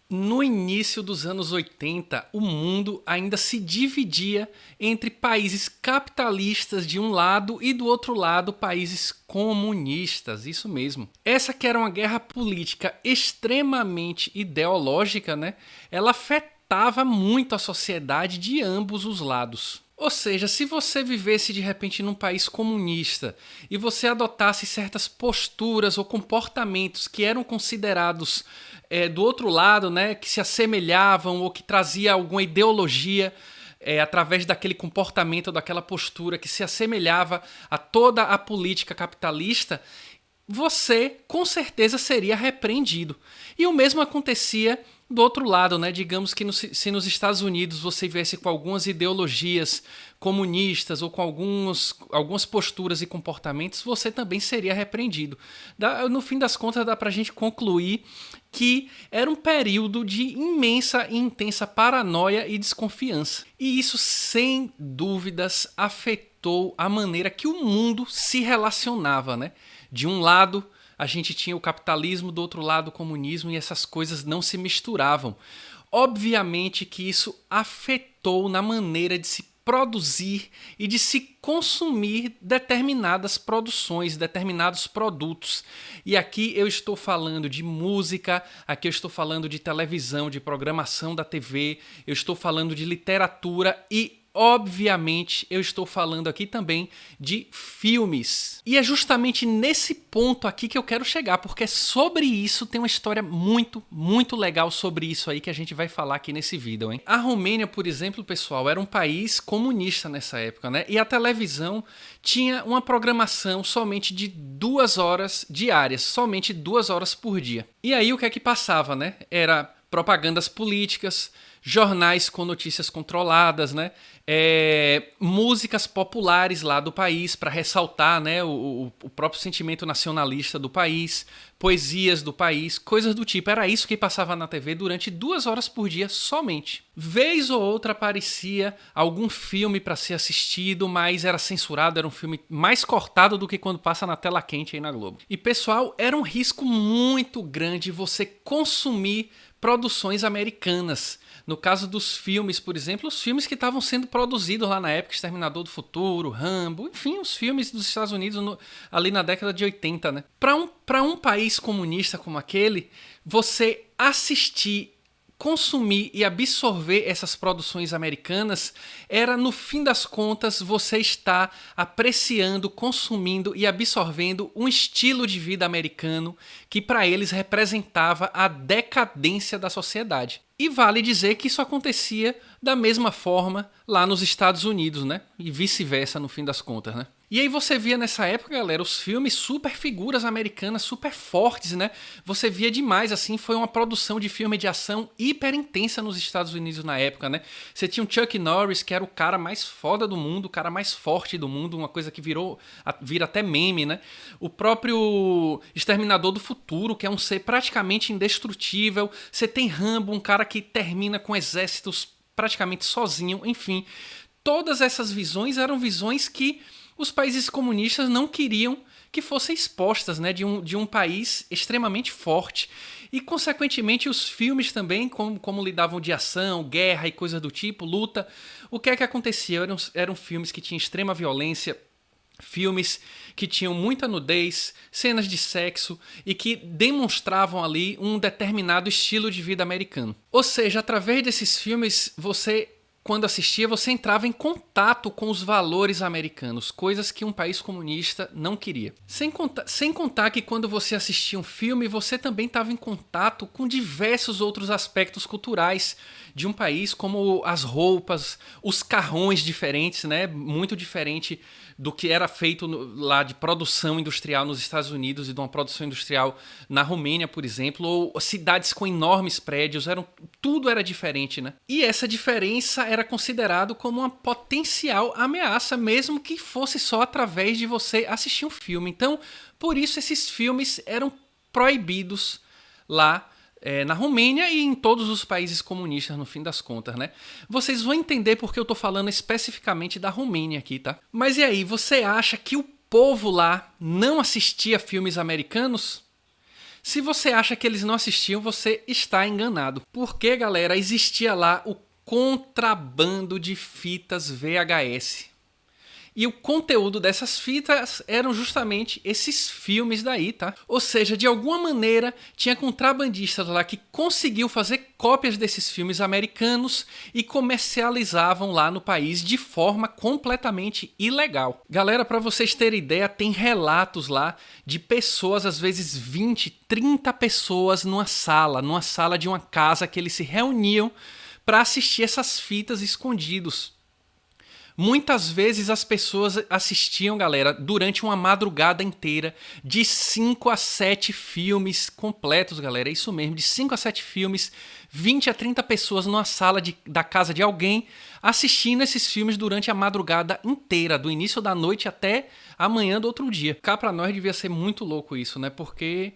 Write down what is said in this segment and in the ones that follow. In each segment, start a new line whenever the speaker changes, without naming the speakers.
No início dos anos 80, o mundo ainda se dividia entre países capitalistas de um lado e do outro lado países comunistas, isso mesmo. Essa que era uma guerra política extremamente ideológica, né? Ela afetava muito a sociedade de ambos os lados. Ou seja, se você vivesse de repente num país comunista e você adotasse certas posturas ou comportamentos que eram considerados do outro lado, né, que se assemelhavam ou que trazia alguma ideologia através daquele comportamento, daquela postura que se assemelhava a toda a política capitalista, você com certeza seria repreendido. E o mesmo acontecia do outro lado, né? Digamos que se nos Estados Unidos você viesse com algumas ideologias comunistas ou com algumas posturas e comportamentos, você também seria repreendido. No fim das contas, dá pra gente concluir que era um período de imensa e intensa paranoia e desconfiança. E isso, sem dúvidas, afetou a maneira que o mundo se relacionava, né? De um lado, a gente tinha o capitalismo, do outro lado o comunismo, e essas coisas não se misturavam. Obviamente que isso afetou na maneira de se produzir e de se consumir determinadas produções, determinados produtos. E aqui eu estou falando de música, aqui eu estou falando de televisão, de programação da TV, eu estou falando de literatura e obviamente, eu estou falando aqui também de filmes. E é justamente nesse ponto aqui que eu quero chegar, porque sobre isso tem uma história muito, muito legal sobre isso aí que a gente vai falar aqui nesse vídeo, hein? A Romênia, por exemplo, pessoal, era um país comunista nessa época, né? E a televisão tinha uma programação somente de 2 horas diárias, somente 2 horas por dia. E aí o que é que passava, né? Era propagandas políticas, jornais com notícias controladas, né? Músicas populares lá do país para ressaltar, né, o próprio sentimento nacionalista do país, poesias do país, coisas do tipo. Era isso que passava na TV durante 2 horas por dia somente. Vez ou outra aparecia algum filme para ser assistido, mas era censurado, era um filme mais cortado do que quando passa na tela quente aí na Globo. E pessoal, era um risco muito grande você consumir produções americanas. No caso dos filmes, por exemplo, os filmes que estavam sendo produzidos lá na época, Exterminador do Futuro, Rambo, enfim, os filmes dos Estados Unidos ali na década de 80, né? Para um país comunista como aquele, você assistir, consumir e absorver essas produções americanas era, no fim das contas, você estar apreciando, consumindo e absorvendo um estilo de vida americano que para eles representava a decadência da sociedade. E vale dizer que isso acontecia da mesma forma lá nos Estados Unidos, né? E vice-versa no fim das contas, né? E aí você via nessa época, galera, os filmes super figuras americanas, super fortes, né? Você via demais, assim, foi uma produção de filme de ação hiper intensa nos Estados Unidos na época, né? Você tinha o Chuck Norris, que era o cara mais foda do mundo, o cara mais forte do mundo, uma coisa que vira até meme, né? O próprio Exterminador do Futuro, que é um ser praticamente indestrutível. Você tem Rambo, um cara que termina com exércitos praticamente sozinho, enfim. Todas essas visões eram visões que os países comunistas não queriam que fossem expostas, né, de um país extremamente forte. E, consequentemente, os filmes também, como lidavam de ação, guerra e coisas do tipo, luta, o que é que acontecia? Eram filmes que tinham extrema violência, filmes que tinham muita nudez, cenas de sexo e que demonstravam ali um determinado estilo de vida americano. Ou seja, através desses filmes, quando assistia, você entrava em contato com os valores americanos, coisas que um país comunista não queria. Sem contar que quando você assistia um filme, você também estava em contato com diversos outros aspectos culturais de um país, como as roupas, os carrões diferentes, né? Muito diferente do que era feito lá de produção industrial nos Estados Unidos e de uma produção industrial na Romênia, por exemplo, ou cidades com enormes prédios, tudo era diferente, né? E essa diferença era considerado como uma potencial ameaça, mesmo que fosse só através de você assistir um filme. Então, por isso esses filmes eram proibidos lá na Romênia e em todos os países comunistas, no fim das contas, né? Vocês vão entender porque eu tô falando especificamente da Romênia aqui, tá? Mas e aí, você acha que o povo lá não assistia filmes americanos? Se você acha que eles não assistiam, você está enganado. Porque, galera, existia lá o contrabando de fitas VHS. E o conteúdo dessas fitas eram justamente esses filmes daí, tá? Ou seja, de alguma maneira, tinha contrabandistas lá que conseguiu fazer cópias desses filmes americanos e comercializavam lá no país de forma completamente ilegal. Galera, para vocês terem ideia, tem relatos lá de pessoas, às vezes 20, 30 pessoas numa sala de uma casa que eles se reuniam para assistir essas fitas escondidos. Muitas vezes as pessoas assistiam, galera, durante uma madrugada inteira, de 5 a 7 filmes completos, galera. É isso mesmo, de 5 a 7 filmes, 20 a 30 pessoas numa sala da casa de alguém, assistindo esses filmes durante a madrugada inteira, do início da noite até amanhã do outro dia. Cá pra nós devia ser muito louco isso, né? Porque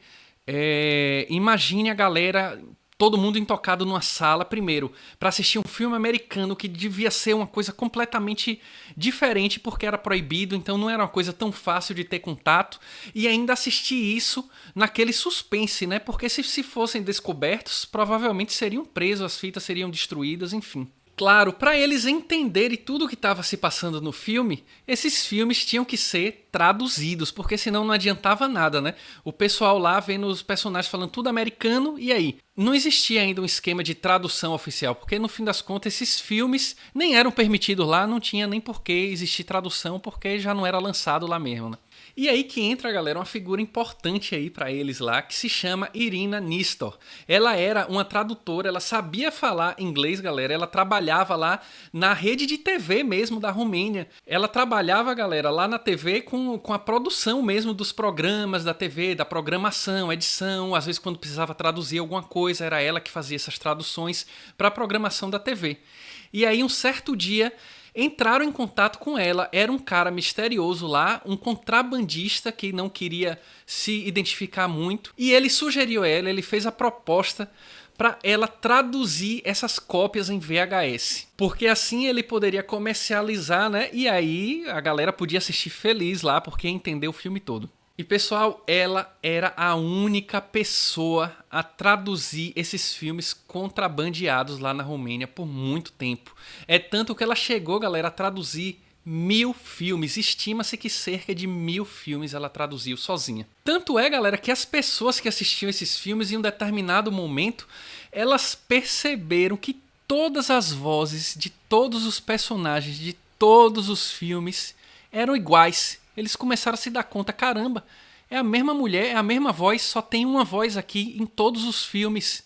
imagine a galera... Todo mundo intocado numa sala, primeiro, para assistir um filme americano que devia ser uma coisa completamente diferente porque era proibido, então não era uma coisa tão fácil de ter contato, e ainda assistir isso naquele suspense, né? Porque se fossem descobertos, provavelmente seriam presos, as fitas seriam destruídas, enfim. Claro, para eles entenderem tudo o que estava se passando no filme, esses filmes tinham que ser traduzidos, porque senão não adiantava nada, né? O pessoal lá vendo os personagens falando tudo americano, e aí? Não existia ainda um esquema de tradução oficial, porque no fim das contas esses filmes nem eram permitidos lá, não tinha nem por que existir tradução, porque já não era lançado lá mesmo, né? E aí que entra, galera, uma figura importante aí pra eles lá, que se chama Irina Nistor. Ela era uma tradutora, ela sabia falar inglês, galera, ela trabalhava lá na rede de TV mesmo da Romênia. Ela trabalhava, galera, lá na TV com a produção mesmo dos programas da TV, da programação, edição, às vezes quando precisava traduzir alguma coisa, era ela que fazia essas traduções para a programação da TV. E aí um certo dia... entraram em contato com ela, era um cara misterioso lá, um contrabandista que não queria se identificar muito, e ele sugeriu a ela, ele fez a proposta para ela traduzir essas cópias em VHS, porque assim ele poderia comercializar, né? E aí a galera podia assistir feliz lá, porque entendeu o filme todo. E pessoal, ela era a única pessoa a traduzir esses filmes contrabandeados lá na Romênia por muito tempo. É tanto que ela chegou, galera, a traduzir 1000 filmes. Estima-se que cerca de 1000 filmes ela traduziu sozinha. Tanto é, galera, que as pessoas que assistiam esses filmes em um determinado momento, elas perceberam que todas as vozes de todos os personagens de todos os filmes eram iguais. Eles começaram a se dar conta, caramba, é a mesma mulher, é a mesma voz, só tem uma voz aqui em todos os filmes.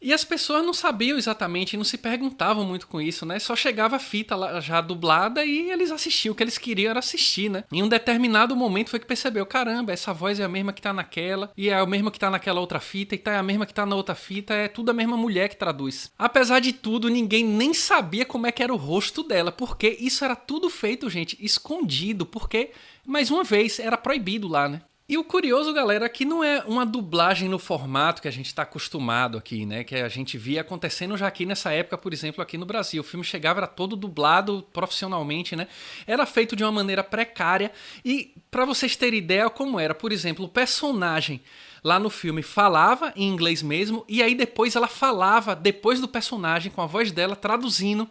E as pessoas não sabiam exatamente, não se perguntavam muito com isso, né? Só chegava a fita lá já dublada e eles assistiam, o que eles queriam era assistir, né? Em um determinado momento foi que percebeu, caramba, essa voz é a mesma que tá naquela, e é a mesma que tá naquela outra fita, e é a mesma que tá na outra fita, é tudo a mesma mulher que traduz. Apesar de tudo, ninguém nem sabia como é que era o rosto dela, porque isso era tudo feito, gente, escondido, porque, mais uma vez, era proibido lá, né? E o curioso, galera, é que não é uma dublagem no formato que a gente está acostumado aqui, né? Que a gente via acontecendo já aqui nessa época, por exemplo, aqui no Brasil. O filme chegava, era todo dublado profissionalmente, né? Era feito de uma maneira precária e, para vocês terem ideia como era, por exemplo, o personagem lá no filme falava em inglês mesmo e aí depois ela falava, depois do personagem, com a voz dela, traduzindo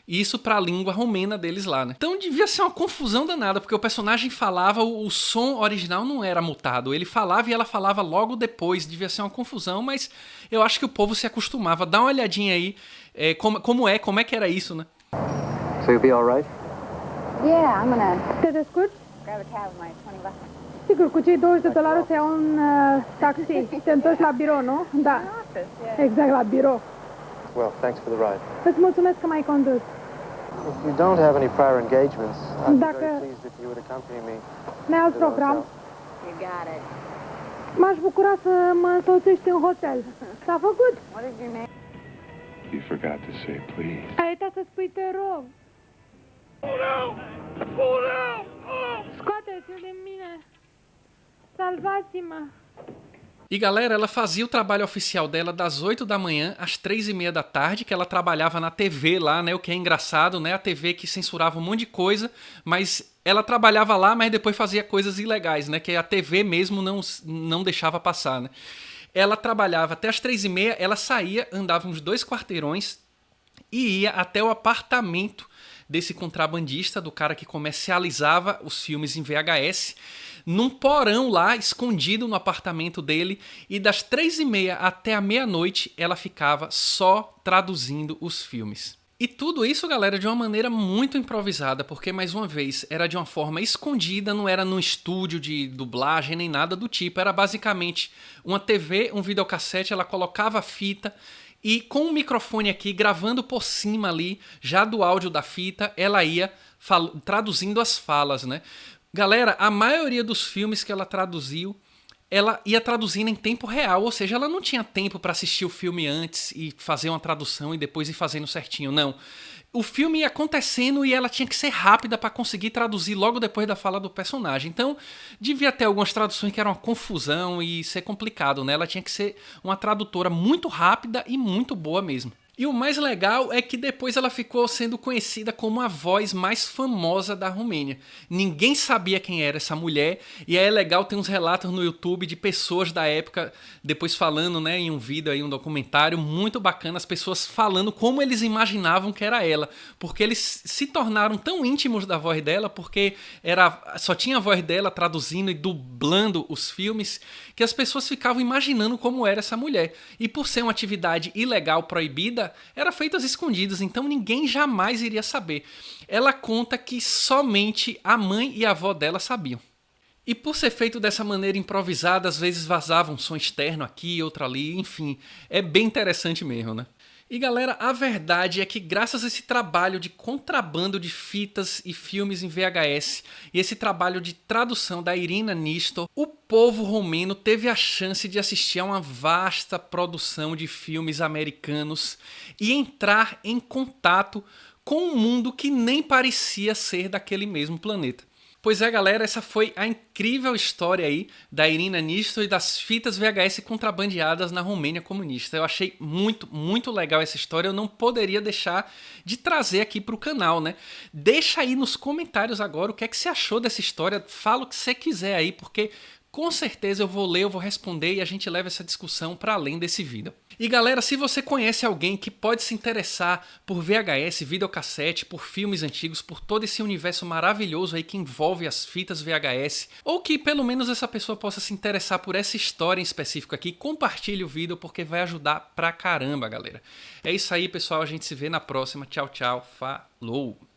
isso para a língua romena deles lá, né? Então devia ser uma confusão danada, porque o personagem falava, o som original não era mutado. Ele falava e ela falava logo depois. Devia ser uma confusão, mas eu acho que o povo se acostumava. Dá uma olhadinha aí como é que era isso, né?
So you'll be all right?
Yeah, I'm gonna
Te descurci?
grab a cab with my 20 bucks.
Sigur, cu cei 20 de dolari o să iau un taxi. Te întorci la birou, nu? Da.
Office, yeah.
Exact, la birou.
Well, thanks for the ride.
Îți mulțumesc că m-ai condus.
If you don't have any prior engagements, I'd be
Dacă-
very pleased if you would accompany me.
N-ai alt
to the
program?
hotel.
You got it.
M-aș bucura să mă însoțești în hotel. S-a făcut?
What is your name?
You forgot to say please.
Ai uitat să spui te rog. Scoateți-l din mine. Salvați-mă.
E galera, ela fazia o trabalho oficial dela das 8 da manhã às 3h30 da tarde, que ela trabalhava na TV lá, né? O que é engraçado, né? A TV que censurava um monte de coisa, mas ela trabalhava lá, mas depois fazia coisas ilegais, né? Que a TV mesmo não deixava passar, né? Ela trabalhava até as 3h30, ela saía, andava uns 2 quarteirões e ia até o apartamento desse contrabandista, do cara que comercializava os filmes em VHS, num porão lá, escondido no apartamento dele, e das 3h30 até a meia-noite ela ficava só traduzindo os filmes. E tudo isso, galera, de uma maneira muito improvisada, porque, mais uma vez, era de uma forma escondida, não era num estúdio de dublagem nem nada do tipo, era basicamente uma TV, um videocassete, ela colocava a fita e com o microfone aqui, gravando por cima ali, já do áudio da fita, ela ia traduzindo as falas, né? Galera, a maioria dos filmes que ela traduziu, ela ia traduzindo em tempo real, ou seja, ela não tinha tempo para assistir o filme antes e fazer uma tradução e depois ir fazendo certinho, não. O filme ia acontecendo e ela tinha que ser rápida para conseguir traduzir logo depois da fala do personagem. Então, devia ter algumas traduções que eram uma confusão e ser complicado, né? Ela tinha que ser uma tradutora muito rápida e muito boa mesmo. E o mais legal é que depois ela ficou sendo conhecida como a voz mais famosa da Romênia. Ninguém sabia quem era essa mulher, e é legal ter uns relatos no YouTube de pessoas da época, depois falando, né, em um vídeo aí, um documentário muito bacana, as pessoas falando como eles imaginavam que era ela, porque eles se tornaram tão íntimos da voz dela, porque só tinha a voz dela traduzindo e dublando os filmes, que as pessoas ficavam imaginando como era essa mulher. E por ser uma atividade ilegal, proibida, era feito às escondidas, então ninguém jamais iria saber. Ela conta que somente a mãe e a avó dela sabiam. E por ser feito dessa maneira improvisada, às vezes vazava um som externo aqui, outro ali, enfim, é bem interessante mesmo, né? E galera, a verdade é que graças a esse trabalho de contrabando de fitas e filmes em VHS e esse trabalho de tradução da Irina Nistor, o povo romeno teve a chance de assistir a uma vasta produção de filmes americanos e entrar em contato com um mundo que nem parecia ser daquele mesmo planeta. Pois é, galera, essa foi a incrível história aí da Irina Nistor e das fitas VHS contrabandeadas na Romênia comunista. Eu achei muito, muito legal essa história, eu não poderia deixar de trazer aqui para o canal, né? Deixa aí nos comentários agora o que é que você achou dessa história, fala o que você quiser aí, porque com certeza eu vou ler, eu vou responder e a gente leva essa discussão para além desse vídeo. E galera, se você conhece alguém que pode se interessar por VHS, videocassete, por filmes antigos, por todo esse universo maravilhoso aí que envolve as fitas VHS, ou que pelo menos essa pessoa possa se interessar por essa história em específico aqui, compartilhe o vídeo porque vai ajudar pra caramba, galera. É isso aí, pessoal, a gente se vê na próxima. Tchau, tchau, falou!